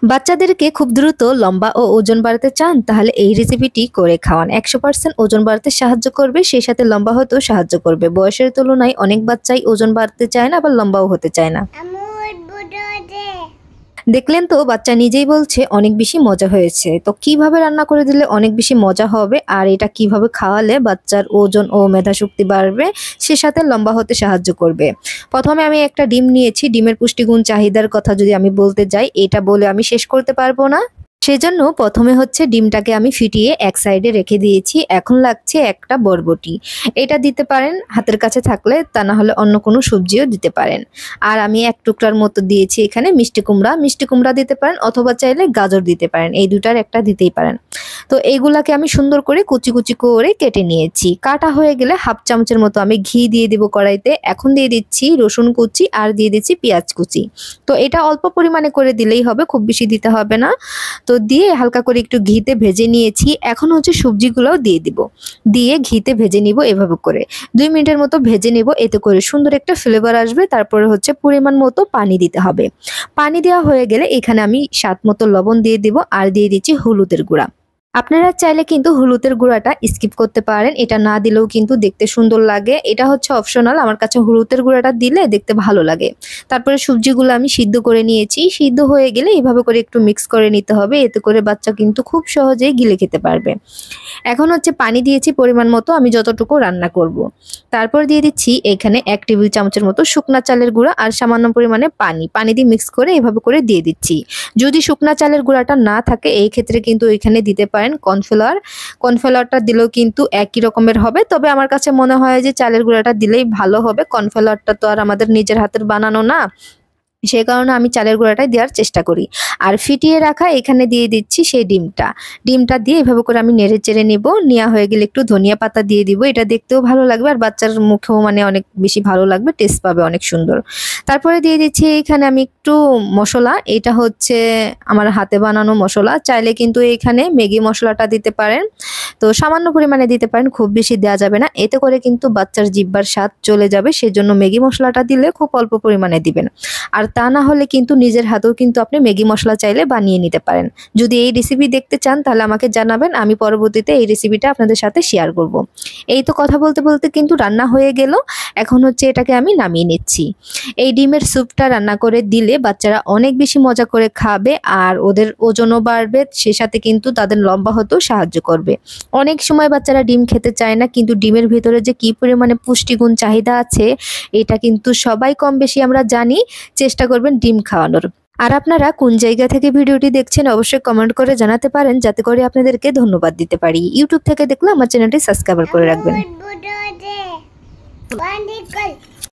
বাচ্চাদেরকে খুব দ্রুত লম্বা ও ওজন বাড়াতে চান, তাহলে এই রেসিপিটি করে খাওয়ান। 100% ওজন বাড়াতে সাহায্য করবে, সেই সাথে লম্বা হতেও সাহায্য করবে। বয়সের তুলনায় অনেক বাচ্চাই ওজন বাড়তে চায় না, আবার লম্বাও হতে চায় না। দেখলেন তো, বাচ্চা নিজেই বলছে অনেক বেশি মজা হয়েছে। তো কিভাবে রান্না করে দিলে অনেক বেশি মজা হবে, আর এটা কিভাবে খাওয়ালে বাচ্চার ওজন ও মেধাশক্তি বাড়বে, সে সাথে লম্বা হতে সাহায্য করবে। প্রথমে আমি একটা ডিম নিয়েছি। ডিমের পুষ্টিগুণ চাহিদার কথা যদি আমি বলতে যাই, এটা বলে আমি শেষ করতে পারবো না। সেজন্য প্রথমে হচ্ছে ডিমটাকে আমি ফিটিয়ে এক সাইডে রেখে দিয়েছি। এখন লাগছে একটা বরবটি। এটা দিতে পারেন হাতের কাছে থাকলে, তা না হলে অন্য কোনো সবজিও দিতে পারেন। আর আমি এক টুকরার মতো দিয়েছি এখানে মিষ্টি কুমড়া। মিষ্টি কুমড়া দিতে পারেন, অথবা চাইলে গাজর দিতে পারেন। এই দুটার একটা দিতেই পারেন। তো এইগুলাকে আমি সুন্দর করে কুচি কুচি করে কেটে নিয়েছি। কাটা হয়ে গেলে হাফ চামচের মতো আমি ঘি দিয়ে দিব কড়াইতে। এখন দিয়ে দিচ্ছি রসুন কুচি আর দিয়ে দিচ্ছি পেঁয়াজ কুচি। তো এটা অল্প পরিমাণে করে দিলেই হবে, খুব বেশি দিতে হবে না। তো দিয়ে হালকা করে একটু ঘিতে ভেজে নিয়েছি। এখন হচ্ছে সবজিগুলোও দিয়ে দিব, দিয়ে ঘিতে ভেজে নিব এভাবে করে 2 মিনিটের মতো ভেজে নিব। এতে করে সুন্দর একটা ফ্লেভার আসবে। তারপরে হচ্ছে পরিমাণ মতো পানি দিতে হবে। পানি দেওয়া হয়ে গেলে এখানে আমি স্বাদ মতো লবণ দিয়ে দিব, আর দিয়ে দিচ্ছি হলুদের গুঁড়া। আপনারা চাইলে কিন্তু হলুদের গুঁড়াটা স্কিপ করতে পারেন, এটা না দিলেও কিন্তু দেখতে সুন্দর লাগে। এটা হচ্ছে অপশনাল, আমার কাছে হলুদের গুঁড়াটা দিলে দেখতে ভালো লাগে। তারপরে সবজিগুলো আমি সিদ্ধ করে নিয়েছি। সিদ্ধ হয়ে গেলে এভাবে করে একটু মিক্স করে নিতে হবে, এতে করে বাচ্চা কিন্তু খুব সহজেই গিলে খেতে পারবে। এখন হচ্ছে পানি দিয়েছি পরিমাণ মতো, আমি যতটুকু রান্না করব। তারপর দিয়ে দিচ্ছি এখানে 1 টেবিল চামচের মতো শুকনা চালের গুঁড়া আর সামান্য পরিমাণে পানি দিয়ে মিক্স করে এভাবে করে দিয়ে দিচ্ছি। যদি শুকনা চালের গুঁড়াটা না থাকে, এই ক্ষেত্রে কিন্তু এখানে দিতে পারেন কর্নফ্লাওয়ারটা দিলেও কিন্তু একই রকমের হবে। তবে আমার কাছে মনে হয় যে চালের গুঁড়াটা দিলেই ভালো হবে। কর্নফ্লাওয়ারটা তো আর আমাদের নিজের হাতের বানানো না, সে কারণে আমি চালের গুঁড়াটাই দেওয়ার চেষ্টা করি। আর ফিটিয়ে রাখা এখানে দিয়ে দিচ্ছি সেই ডিমটা দিয়ে এভাবে করে আমি নেড়ে চেড়ে নিব। নেওয়া হয়ে গেলে একটু ধনিয়া পাতা দিয়ে দিব, এটা দেখতেও ভালো লাগবে আর বাচ্চার মুখেও মানে অনেক বেশি ভালো লাগবে, টেস্ট পাবে অনেক সুন্দর। তারপরে দিয়ে দিচ্ছি এখানে আমি একটু মশলা, এটা হচ্ছে আমার হাতে বানানো মশলা। চাইলে কিন্তু এখানে ম্যাগি মশলাটা দিতে পারেন, তো সামান্য পরিমাণে দিতে পারেন, খুব বেশি দেওয়া যাবে না, এতে করে কিন্তু বাচ্চার জিহ্বার স্বাদ চলে যাবে। সেজন্য ম্যাগি মশলাটা দিলে খুব অল্প পরিমাণে দিবেন। আর তা না হলে কিন্তু নিজের হাতেও কিন্তু আপনি ম্যাগি মশলা চাইলে বানিয়ে নিতে পারেন। যদি এই রেসিপি দেখতে চান তাহলে আমাকে জানাবেন, আমি পরবর্তীতে এই রেসিপিটা আপনাদের সাথে শেয়ার করব। এই তো কথা বলতে বলতে কিন্তু রান্না হয়ে গেল। এখন হচ্ছে এটাকে আমি নামিয়ে নিচ্ছি। এই ডিমের স্যুপটা রান্না করে দিলে বাচ্চারা অনেক বেশি মজা করে খাবে, আর ওদের ওজনও বাড়বে, সে সাথে কিন্তু তাদের লম্বা হতেও সাহায্য করবে। অনেক সময় বাচ্চারা ডিম খেতে চায় না, কিন্তু ডিমের ভিতরে যে কি পরিমাণে পুষ্টিগুণ চাহিদা আছে এটা কিন্তু সবাই কম বেশি আমরা জানি। চেষ্টা করবেন ডিম খাওয়ানোর। আর আপনারা কোন জায়গা থেকে ভিডিওটি দেখছেন অবশ্যই কমেন্ট করে জানাতে পারেন, যাতে করে আপনাদেরকে ধন্যবাদ দিতে পারি। ইউটিউব থেকে দেখলে আমার চ্যানেলটি সাবস্ক্রাইব করে রাখবেন।